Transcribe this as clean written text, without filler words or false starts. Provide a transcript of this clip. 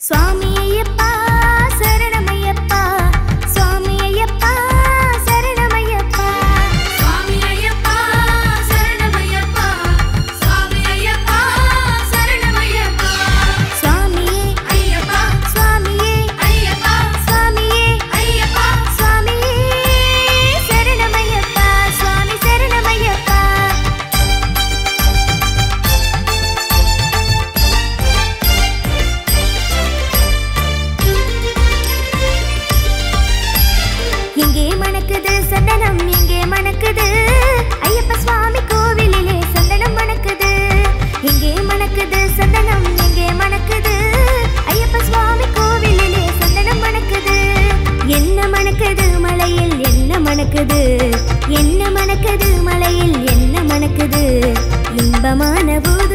स्वामी अय्यप्पा शरणमय्यप्पा स्वामी अय्यप्पा शरणमय्यप्पा स्वामी अय्यप्पा शरणमय्यप्पा स्वामी अय्यप्पा शरणमय्यप्पा स्वामी अय्यप्पा स्वामी अय्यप्पा स्वामी अय्यप्पा स्वामी शरणमय्यप्पा स्वामी शरणमय्यप्पा எங்கே மணக்குது சந்தனம் எங்கே மணக்குது ஐயப்ப சுவாமி கோவிலிலே சந்தனம் மணக்குது எங்கே மணக்குது சந்தனம் எங்கே மணக்குது ஐயப்ப சுவாமி கோவிலிலே சந்தனம் மணக்குது என்ன மணக்குது மலையில் என்ன மணக்குது என்ன மணக்குது மலையில் என்ன மணக்குது இன்பமான போது